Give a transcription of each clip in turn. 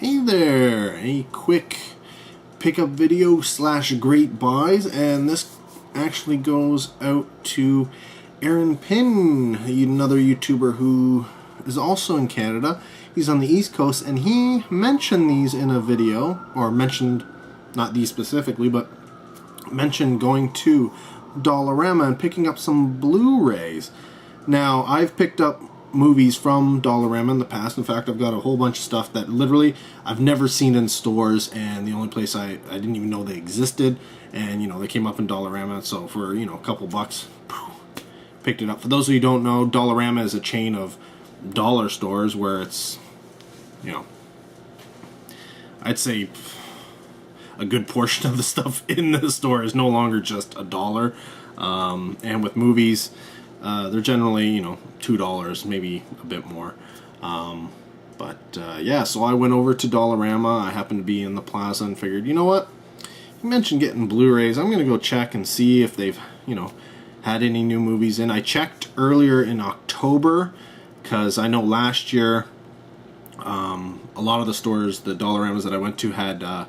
Hey there, a quick pickup video slash great buys, and this actually goes out to Aaron Pynn, another YouTuber who is also in Canada. He's on the East Coast, and he mentioned these in a video, or mentioned, not these specifically, but mentioned going to Dollarama and picking up some Blu-rays. Now, I've picked up movies from Dollarama in the past. In fact, I've got a whole bunch of stuff that literally I've never seen in stores, and the only place I didn't even know they existed, and they came up in Dollarama, so for a couple bucks, picked it up. For those of you who don't know, Dollarama is a chain of dollar stores where it's I'd say a good portion of the stuff in the store is no longer just $1, and with movies, they're generally, $2, maybe a bit more. Yeah, so I went over to Dollarama. I happened to be in the plaza and figured, you know what? You mentioned getting Blu-rays. I'm going to go check and see if they've, had any new movies in. I checked earlier in October because I know last year a lot of the stores, the Dollaramas that I went to, had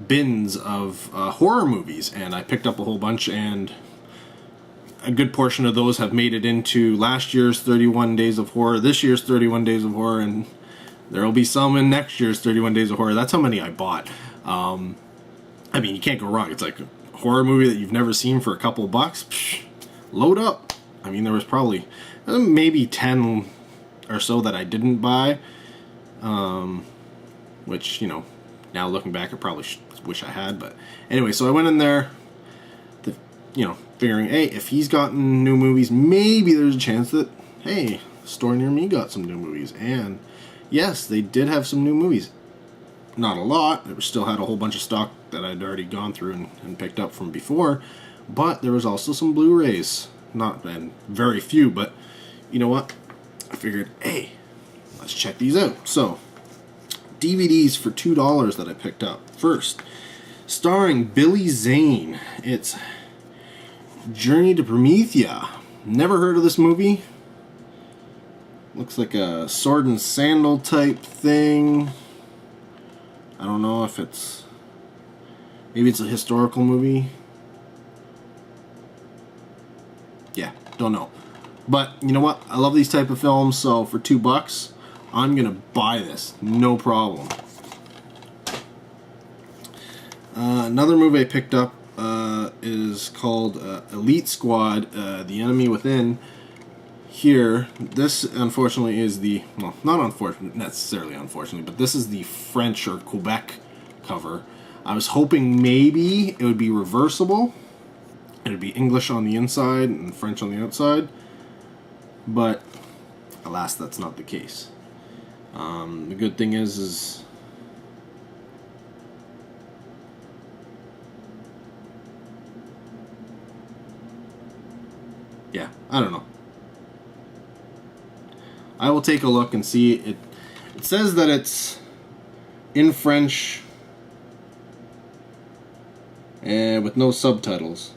bins of horror movies, and I picked up a whole bunch, and a good portion of those have made it into last year's 31 Days of Horror, this year's 31 Days of Horror, and there will be some in next year's 31 Days of Horror. That's how many I bought. I mean, you can't go wrong. It's like a horror movie that you've never seen for a couple bucks. Psh, load up. I mean, there was probably maybe 10 or so that I didn't buy, which, now looking back, I probably wish I had. But anyway, so I went in there, figuring, hey, if he's gotten new movies, maybe there's a chance that, hey, the store near me got some new movies. And yes, they did have some new movies. Not a lot. It still had a whole bunch of stock that I'd already gone through and picked up from before. But there was also some Blu-rays. And very few, but you know what? I figured, hey, let's check these out. So, DVDs for $2 that I picked up. First, starring Billy Zane. It's Journey to Promethea. Never heard of this movie. Looks like a sword and sandal type thing. I don't know if maybe it's a historical movie. Yeah, don't know. But you know what? I love these type of films, so for $2, I'm gonna buy this. No problem. Another movie I picked up is called Elite Squad, The Enemy Within. Here, this unfortunately is not necessarily unfortunately, but this is the French or Quebec cover. I was hoping maybe it would be reversible. It would be English on the inside and French on the outside, but alas, that's not the case. The good thing is yeah, I don't know. I will take a look and see. It says that it's in French and with no subtitles.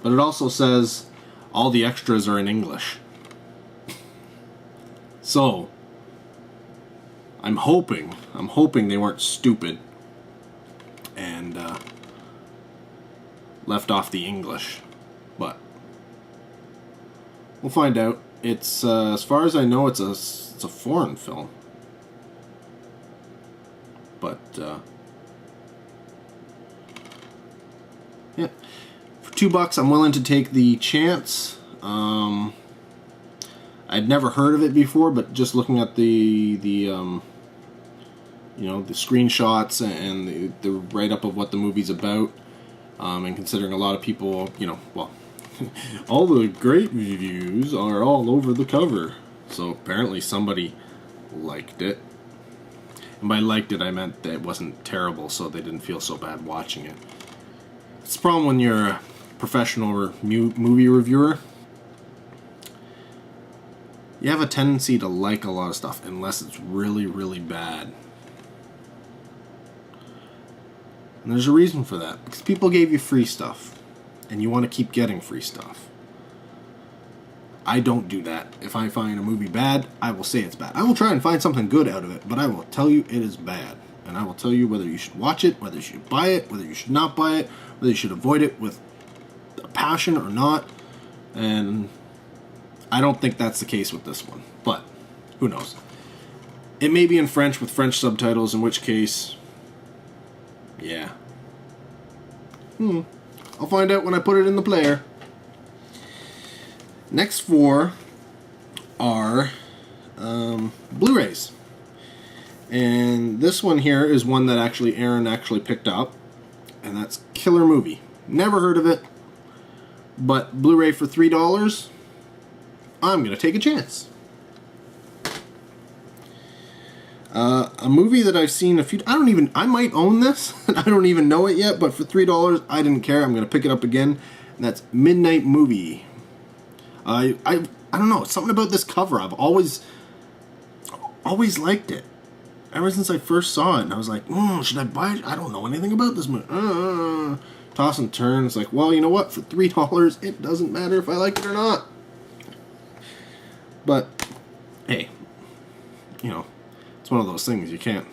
But it also says all the extras are in English. So, I'm hoping they weren't stupid and left off the English. But we'll find out. It's as far as I know, it's a foreign film. But yeah. $2, I'm willing to take the chance. I'd never heard of it before, but just looking at the screenshots and the write-up of what the movie's about, and considering a lot of people, all the great reviews are all over the cover. So apparently somebody liked it. And by liked it, I meant that it wasn't terrible, so they didn't feel so bad watching it. It's a problem when you're a professional movie reviewer. You have a tendency to like a lot of stuff unless it's really, really bad. And there's a reason for that, because people gave you free stuff and you want to keep getting free stuff. I don't do that. If I find a movie bad, I will say it's bad. I will try and find something good out of it, but I will tell you it is bad. And I will tell you whether you should watch it, whether you should buy it, whether you should not buy it, whether you should avoid it with a passion or not. And I don't think that's the case with this one. But who knows? It may be in French with French subtitles, in which case, yeah. I'll find out when I put it in the player. Next 4 are Blu-rays. And this one here is one that actually Aaron picked up. And that's Killer Movie. Never heard of it. But Blu-ray for $3, I'm going to take a chance. A movie that I've seen I might own this. I don't even know it yet, but for $3, I didn't care. I'm going to pick it up again. And that's Midnight Movie. I don't know. Something about this cover. I've always liked it. Ever since I first saw it, and I was like, should I buy it? I don't know anything about this movie. Toss and turn. It's like, well, you know what? For $3, it doesn't matter if I like it or not. But, hey, it's one of those things you can't.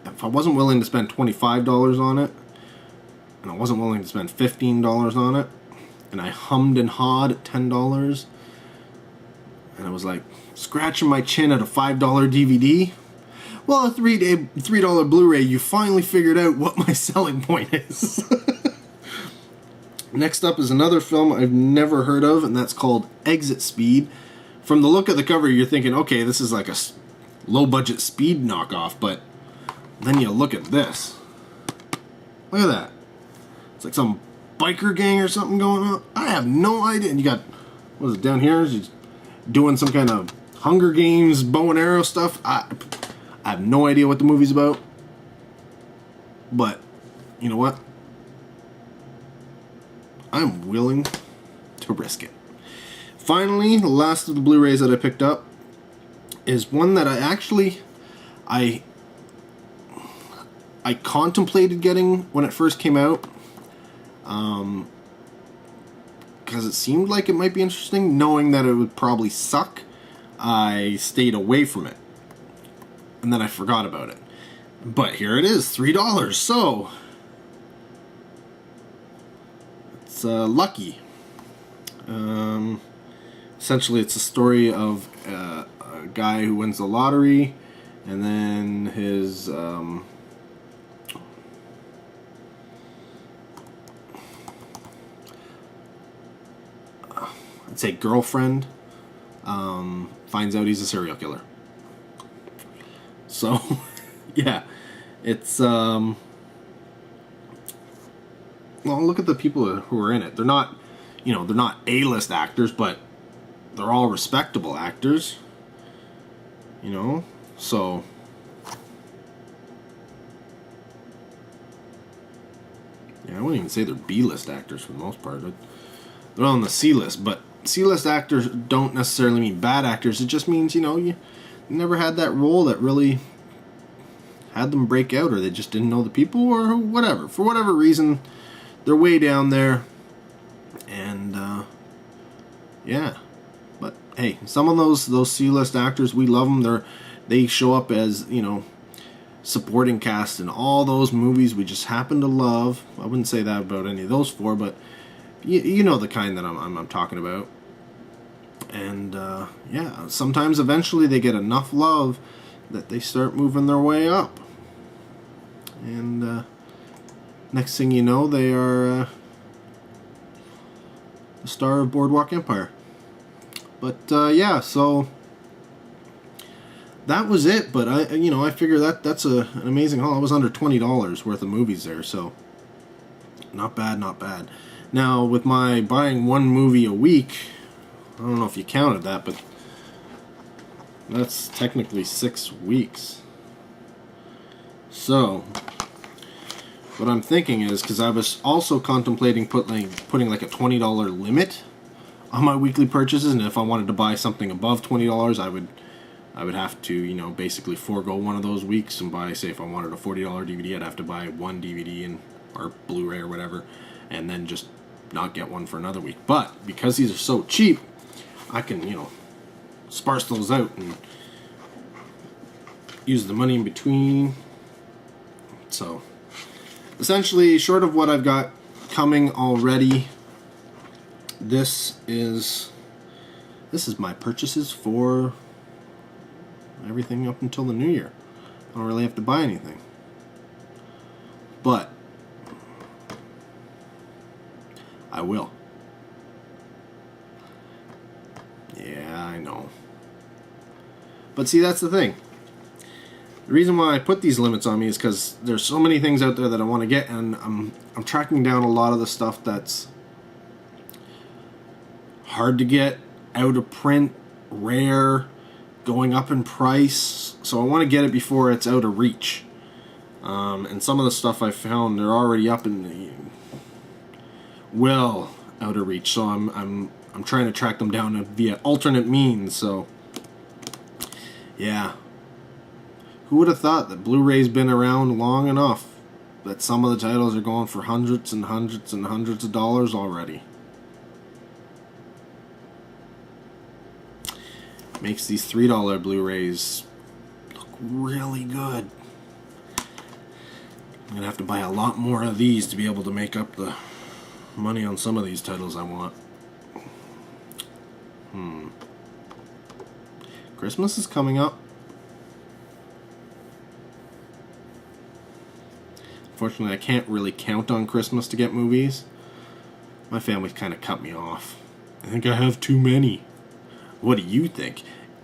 If I wasn't willing to spend $25 on it, and I wasn't willing to spend $15 on it, and I hummed and hawed at $10, and I was like scratching my chin at a $5 DVD. Well, a $3 Blu-ray, you finally figured out what my selling point is. Next up is another film I've never heard of, and that's called Exit Speed. From the look of the cover, you're thinking, okay, this is like a low-budget Speed knockoff, but then you look at this. Look at that. It's like some biker gang or something going on. I have no idea. And you got, what is it, down here? He's doing some kind of Hunger Games bow and arrow stuff. I have no idea what the movie's about. But, you know what? I'm willing to risk it. Finally, the last of the Blu-rays that I picked up is one that I contemplated getting when it first came out. Because it seemed like it might be interesting, knowing that it would probably suck. I stayed away from it. And then I forgot about it. But here it is, $3. So, it's Lucky. Essentially, it's a story of a guy who wins the lottery, and then his I'd say girlfriend finds out he's a serial killer. So, yeah, it's well, look at the people who are in it. They're not, they're not A-list actors, but they're all respectable actors. So yeah, I wouldn't even say they're B-list actors for the most part. They're on the C-list, but C-list actors don't necessarily mean bad actors. It just means, you never had that role that really had them break out, or they just didn't know the people, or whatever. For whatever reason, they're way down there. And, yeah. But, hey, some of those C-list actors, we love them. They show up as, supporting cast in all those movies we just happen to love. I wouldn't say that about any of those 4, but you know the kind that I'm talking about. And, yeah, sometimes eventually they get enough love that they start moving their way up. And, next thing you know, they are the star of Boardwalk Empire. But, yeah, so that was it. But, I figure that's an amazing haul. It was under $20 worth of movies there, so not bad, not bad. Now, with my buying one movie a week, I don't know if you counted that, but that's technically 6 weeks. So, what I'm thinking is, because I was also contemplating putting like a $20 limit on my weekly purchases, and if I wanted to buy something above $20, I would have to, basically forego one of those weeks and buy, say, if I wanted a $40 DVD, I'd have to buy one DVD or Blu-ray or whatever, and then just not get one for another week. But because these are so cheap, I can, you know, sparse those out and use the money in between. So essentially, short of what I've got coming already, this is my purchases for everything up until the new year. I don't really have to buy anything. But I will. Yeah, I know. But see, that's the thing. The reason why I put these limits on me is because there's so many things out there that I want to get, and I'm tracking down a lot of the stuff that's hard to get, out of print, rare, going up in price. So I want to get it before it's out of reach. And some of the stuff I found, they're already up in the well out of reach. So I'm trying to track them down via alternate means. So yeah. Who would have thought that Blu-ray's been around long enough that some of the titles are going for hundreds and hundreds and hundreds of dollars already? Makes these $3 Blu-rays look really good. I'm going to have to buy a lot more of these to be able to make up the money on some of these titles I want. Christmas is coming up. Unfortunately, I can't really count on Christmas to get movies. My family's kind of cut me off. I think I have too many. What do you think?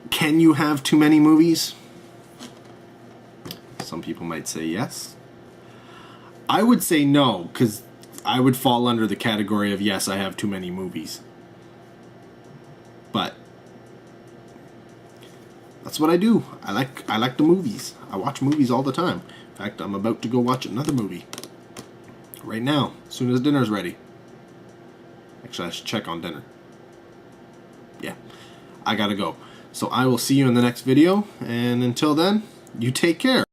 Can you have too many movies? Some people might say yes. I would say no, because I would fall under the category of yes, I have too many movies. But that's what I do. I like the movies. I watch movies all the time. In fact, I'm about to go watch another movie right now, as soon as dinner's ready. Actually, I should check on dinner. Yeah, I gotta go. So I will see you in the next video, and until then, you take care.